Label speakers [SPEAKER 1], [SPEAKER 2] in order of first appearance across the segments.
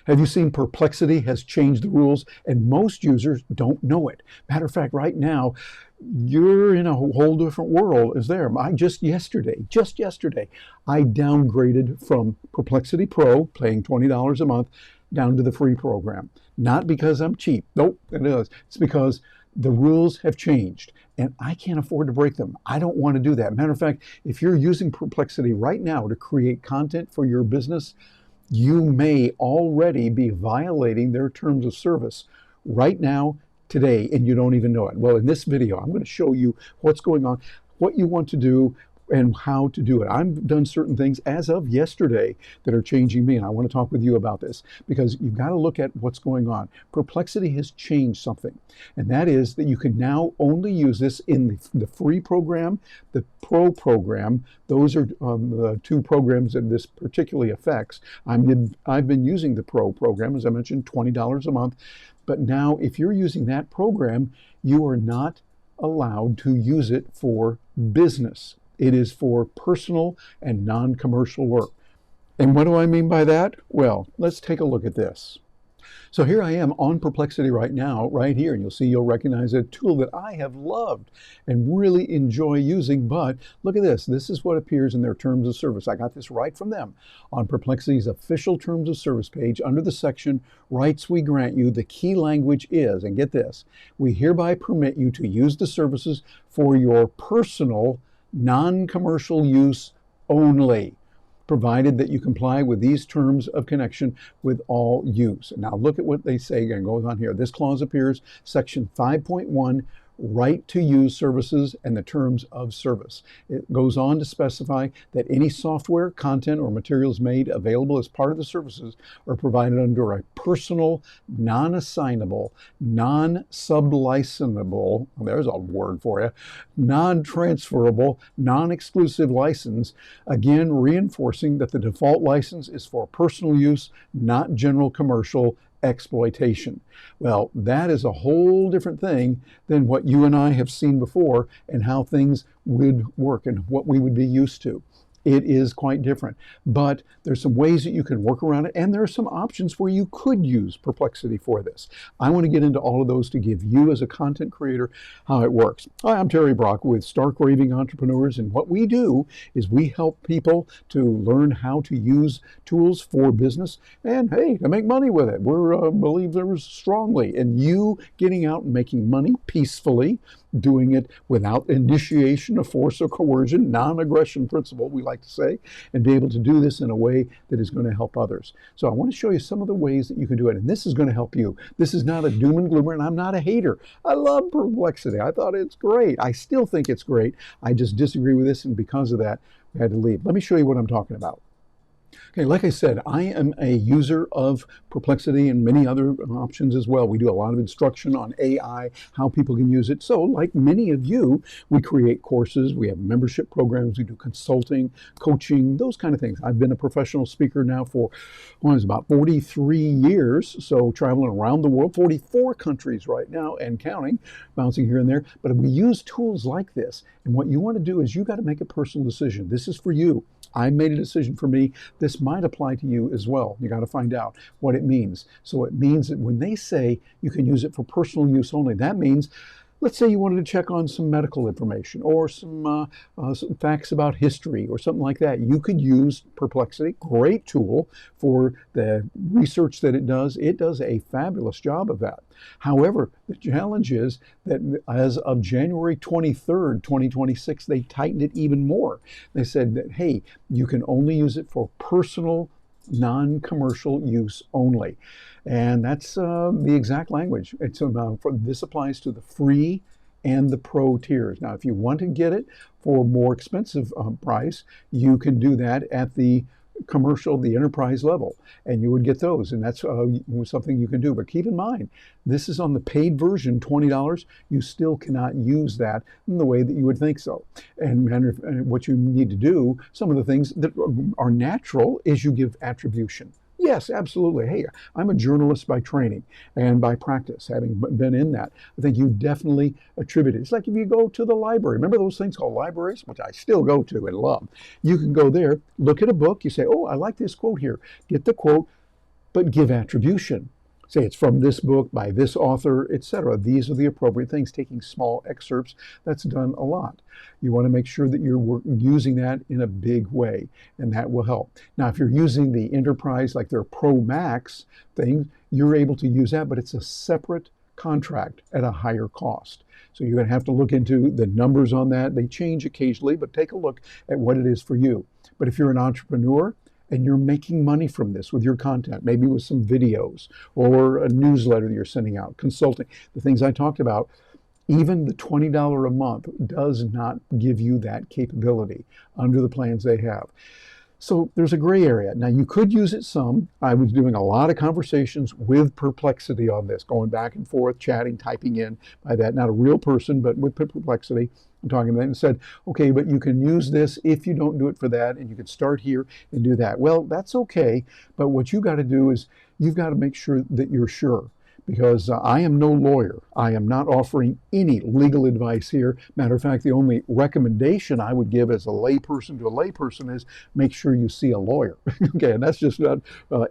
[SPEAKER 1] Have you seen Perplexity has changed the rules and most users don't know it? Matter of fact, right now, you're in a whole different world as there. I just yesterday, I downgraded from Perplexity Pro, paying $20 a month, down to the free program. Not because I'm cheap. Nope, it is. It's because the rules have changed and I can't afford to break them. I don't want to do that. Matter of fact, if you're using Perplexity right now to create content for your business, you may already be violating their terms of service right now, today, and you don't even know it. Well, in this video, I'm going to show you what's going on, what you want to do, and how to do it. I've done certain things as of yesterday that are changing me, and I want to talk with you about this because you've got to look at what's going on. Perplexity has changed something, and that is that you can now only use this in the free program, the pro program. Those are the two programs that this particularly affects. I've been using the pro program, as I mentioned, $20 a month, but now if you're using that program, you are not allowed to use it for business. It is for personal and non-commercial work. And what do I mean by that? Well, let's take a look at this. So here I am on Perplexity right now, right here, and you'll recognize a tool that I have loved and really enjoy using, but look at this. This is what appears in their terms of service. I got this right from them on Perplexity's official terms of service page under the section, rights we grant you. The key language is, and get this, we hereby permit you to use the services for your personal non-commercial use only, provided that you comply with these terms of connection with all use. Now look at what they say again, goes on here. This clause appears, section 5.1, right to use services and the terms of service. It goes on to specify that any software, content, or materials made available as part of the services are provided under a personal, non-assignable, non-sublicensable, there's a word for you, non-transferable, non-exclusive license, again reinforcing that the default license is for personal use, not general commercial exploitation. Well, that is a whole different thing than what you and I have seen before and how things would work and what we would be used to. It is quite different, but there's some ways that you can work around it, and there are some options where you could use Perplexity for this. I want to get into all of those to give you as a content creator how it works. Hi, I'm Terry Brock with Stark Raving Entrepreneurs, and what we do is we help people to learn how to use tools for business and, hey, to make money with it. We believe there strongly in you getting out and making money peacefully, doing it without initiation of force or coercion, non-aggression principle, we like to say, and be able to do this in a way that is going to help others. So I want to show you some of the ways that you can do it, and this is going to help you. This is not a doom and gloomer, and I'm not a hater. I love Perplexity. I thought it's great. I still think it's great. I just disagree with this, and because of that, we had to leave. Let me show you what I'm talking about. Okay, like I said, I am a user of Perplexity and many other options as well. We do a lot of instruction on AI, how people can use it. So like many of you, we create courses, we have membership programs, we do consulting, coaching, those kind of things. I've been a professional speaker now for, it's about 43 years, so traveling around the world, 44 countries right now and counting, bouncing here and there. But we use tools like this, and what you want to do is you got to make a personal decision. This is for you. I made a decision for me. This might apply to you as well. You got to find out what it means. So it means that when they say you can use it for personal use only, that means, let's say you wanted to check on some medical information or some facts about history or something like that. You could use Perplexity, great tool for the research that it does. It does a fabulous job of that. However, the challenge is that as of January 23rd, 2026, they tightened it even more. They said that, hey, you can only use it for personal, non-commercial use only. And that's the exact language. This applies to the free and the pro tiers. Now, if you want to get it for a more expensive price, you can do that at the commercial, the enterprise level, and you would get those, and that's something you can do. But keep in mind, this is on the paid version, $20. You still cannot use that in the way that you would think so. And what you need to do, some of the things that are natural, is you give attribution. Yes, absolutely. Hey, I'm a journalist by training and by practice, having been in that. I think you definitely attribute it. It's like if you go to the library. Remember those things called libraries, which I still go to and love. You can go there, look at a book, you say, oh, I like this quote here. Get the quote, but give attribution. Say it's from this book, by this author, etc. These are the appropriate things. Taking small excerpts, that's done a lot. You want to make sure that you're using that in a big way, and that will help. Now, if you're using the enterprise, like their Pro Max thing, you're able to use that, but it's a separate contract at a higher cost. So you're going to have to look into the numbers on that. They change occasionally, but take a look at what it is for you. But if you're an entrepreneur, and you're making money from this with your content, maybe with some videos or a newsletter that you're sending out, consulting, the things I talked about, even the $20 a month does not give you that capability under the plans they have. So there's a gray area. Now you could use it some. I was doing a lot of conversations with Perplexity on this, going back and forth, chatting, typing in by that, not a real person, but with Perplexity. I'm talking about it and said, okay, but you can use this if you don't do it for that, and you can start here and do that. Well, that's okay, but what you got to do is you've got to make sure that you're sure. Because I am no lawyer. I am not offering any legal advice here. Matter of fact, the only recommendation I would give as a layperson to a layperson is make sure you see a lawyer. Okay, and that's just not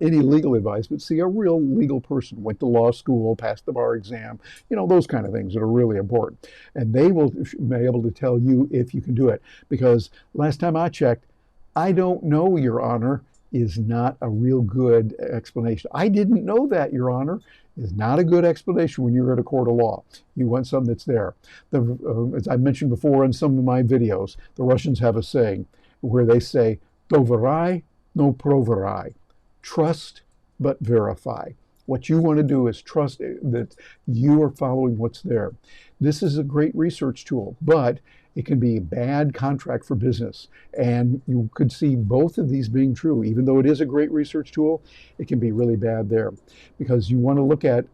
[SPEAKER 1] any legal advice, but see a real legal person, went to law school, passed the bar exam, those kind of things that are really important. And they will be able to tell you if you can do it. Because last time I checked, I don't know, Your Honor, is not a real good explanation. I didn't know that, Your Honor, is not a good explanation when you're at a court of law. You want something that's there. As I mentioned before in some of my videos, the Russians have a saying where they say, "Doverai, no proverai." Trust but verify. What you want to do is trust that you are following what's there. This is a great research tool, but it can be a bad contract for business. And you could see both of these being true. Even though it is a great research tool, it can be really bad there. Because you want to look at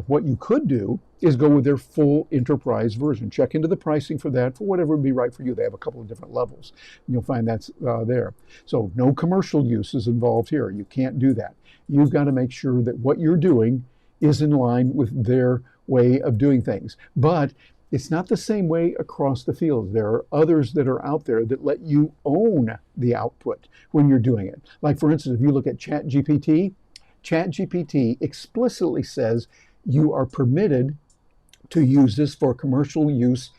[SPEAKER 1] what you could do is go with their full enterprise version. Check into the pricing for that, for whatever would be right for you. They have a couple of different levels. And you'll find that's there. So no commercial use is involved here. You can't do that. You've got to make sure that what you're doing is in line with their way of doing things. But it's not the same way across the field. There are others that are out there that let you own the output when you're doing it. Like, for instance, if you look at ChatGPT, ChatGPT explicitly says you are permitted to use this for commercial use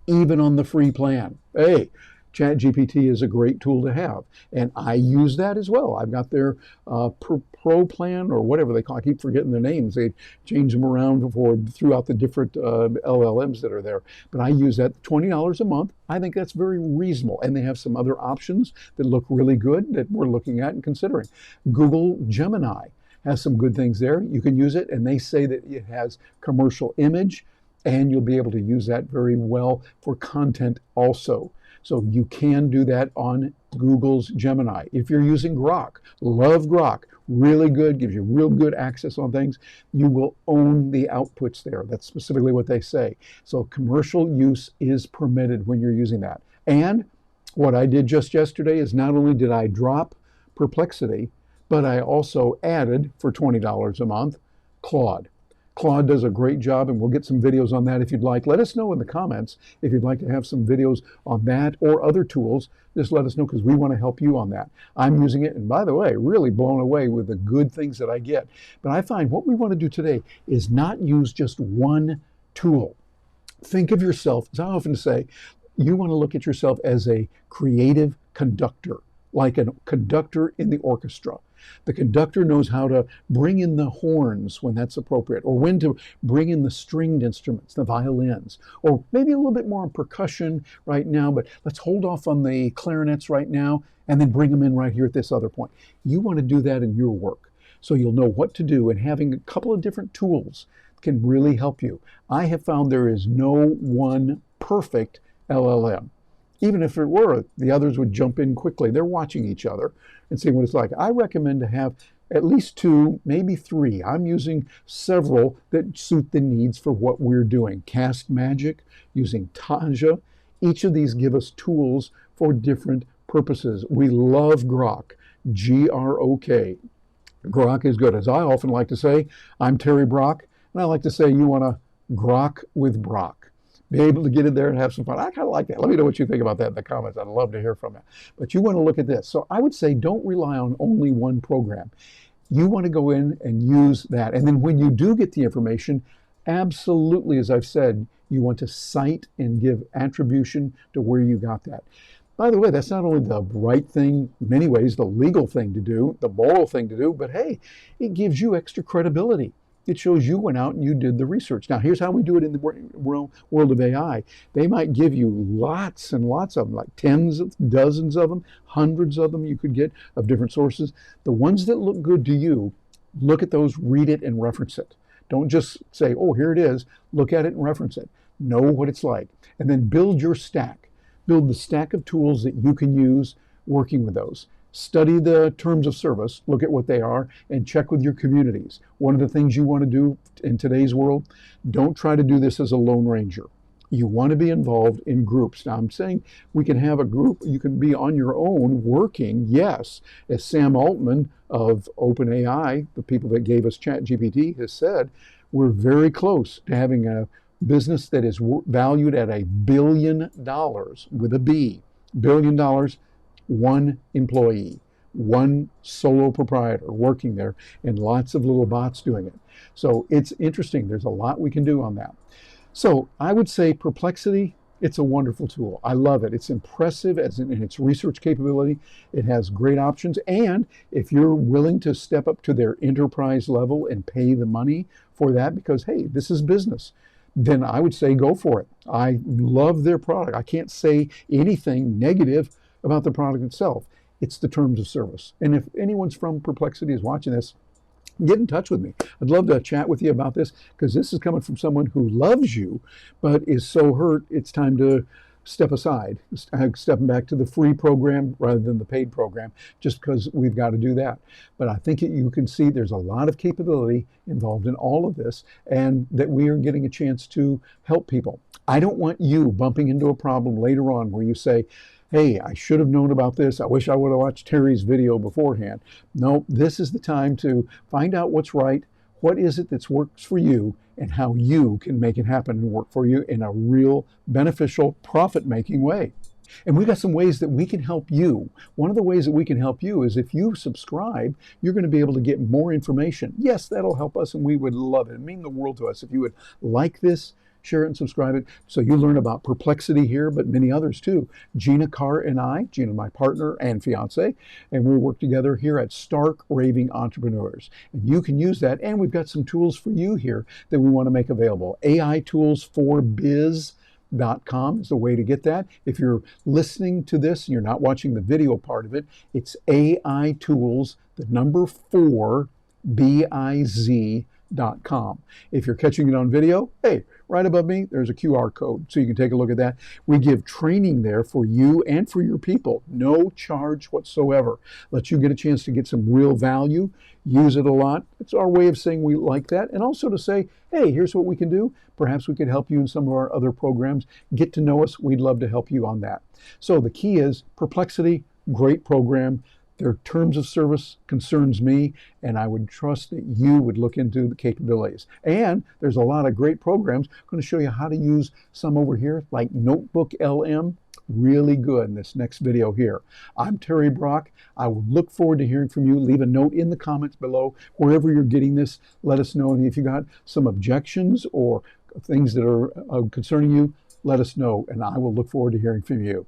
[SPEAKER 1] even on the free plan. Hey, ChatGPT is a great tool to have, and I use that as well. I've got their Pro plan or whatever they call it. I keep forgetting their names. They change them around throughout the different LLMs that are there. But I use that $20 a month. I think that's very reasonable, and they have some other options that look really good that we're looking at and considering. Google Gemini has some good things there. You can use it, and they say that it has commercial image, and you'll be able to use that very well for content also. So you can do that on Google's Gemini. If you're using Grok, love Grok, really good, gives you real good access on things, you will own the outputs there. That's specifically what they say. So commercial use is permitted when you're using that. And what I did just yesterday is not only did I drop Perplexity, but I also added, for $20 a month, Claude. Claude does a great job, and we'll get some videos on that if you'd like. Let us know in the comments if you'd like to have some videos on that or other tools. Just let us know, because we want to help you on that. I'm using it, and by the way, really blown away with the good things that I get. But I find what we want to do today is not use just one tool. Think of yourself, as I often say, you want to look at yourself as a creative conductor, like a conductor in the orchestra. The conductor knows how to bring in the horns when that's appropriate, or when to bring in the stringed instruments, the violins, or maybe a little bit more on percussion right now, but let's hold off on the clarinets right now and then bring them in right here at this other point. You want to do that in your work, so you'll know what to do, and having a couple of different tools can really help you. I have found there is no one perfect LLM. Even if it were, the others would jump in quickly. They're watching each other and seeing what it's like. I recommend to have at least 2, maybe 3. I'm using several that suit the needs for what we're doing. Cast Magic, using Taja. Each of these give us tools for different purposes. We love Grok, G-R-O-K. Grok is good. As I often like to say, I'm Terry Brock, and I like to say you want to grok with Brock. Be able to get in there and have some fun. I kind of like that. Let me know what you think about that in the comments. I'd love to hear from you. But you want to look at this. So I would say don't rely on only one program. You want to go in and use that. And then when you do get the information, absolutely, as I've said, you want to cite and give attribution to where you got that. By the way, that's not only the right thing, in many ways, the legal thing to do, the moral thing to do, but hey, it gives you extra credibility. It shows you went out and you did the research. Now, here's how we do it in the world of AI. They might give you lots and lots of them, like tens of dozens of them, hundreds of them you could get of different sources. The ones that look good to you, look at those, read it, and reference it. Don't just say, oh, here it is. Look at it and reference it. Know what it's like. And then build your stack. Build the stack of tools that you can use working with those. Study the terms of service, look at what they are, and check with your communities. One of the things you want to do in today's world, don't try to do this as a lone ranger. You want to be involved in groups. Now, I'm saying we can have a group, you can be on your own working, yes, as Sam Altman of OpenAI, the people that gave us ChatGPT, has said, we're very close to having a business that is valued at $1 billion with a B. $1 billion, one employee, one solo proprietor working there, and lots of little bots doing it. So it's interesting. There's a lot we can do on that. So I would say Perplexity, it's a wonderful tool. I love it. It's impressive in its research capability. It has great options. And if you're willing to step up to their enterprise level and pay the money for that, because, hey, this is business, then I would say go for it. I love their product. I can't say anything negative about the product itself. It's the terms of service. And if anyone's from Perplexity is watching this, get in touch with me. I'd love to chat with you about this, because this is coming from someone who loves you, but is so hurt it's time to step aside, stepping back to the free program rather than the paid program, just because we've got to do that. But I think you can see there's a lot of capability involved in all of this, and that we are getting a chance to help people. I don't want you bumping into a problem later on where you say, hey, I should have known about this. I wish I would have watched Terry's video beforehand. No, this is the time to find out what's right. What is it that works for you, and how you can make it happen and work for you in a real beneficial, profit-making way. And we've got some ways that we can help you. One of the ways that we can help you is if you subscribe, you're going to be able to get more information. Yes, that'll help us, and we would love it. It'd mean the world to us if you would like this, share it and subscribe it, so you learn about Perplexity here, but many others too. Gina Carr and I, Gina, my partner and fiance, and we work together here at Stark Raving Entrepreneurs. And you can use that, and we've got some tools for you here that we want to make available. AI Tools for Biz.com is the way to get that. If you're listening to this and you're not watching the video part of it, it's AI Tools, the number 4, BIZ.com. If you're catching it on video, hey, right above me, there's a QR code, so you can take a look at that. We give training there for you and for your people, no charge whatsoever. Let you get a chance to get some real value, use it a lot. It's our way of saying we like that, and also to say, hey, here's what we can do. Perhaps we could help you in some of our other programs. Get to know us. We'd love to help you on that. So the key is Perplexity, great program. Their terms of service concerns me, and I would trust that you would look into the capabilities. And there's a lot of great programs. I'm going to show you how to use some over here, like Notebook LM. Really good in this next video here. I'm Terry Brock. I will look forward to hearing from you. Leave a note in the comments below. Wherever you're getting this, let us know. And if you got some objections or things that are concerning you, let us know, and I will look forward to hearing from you.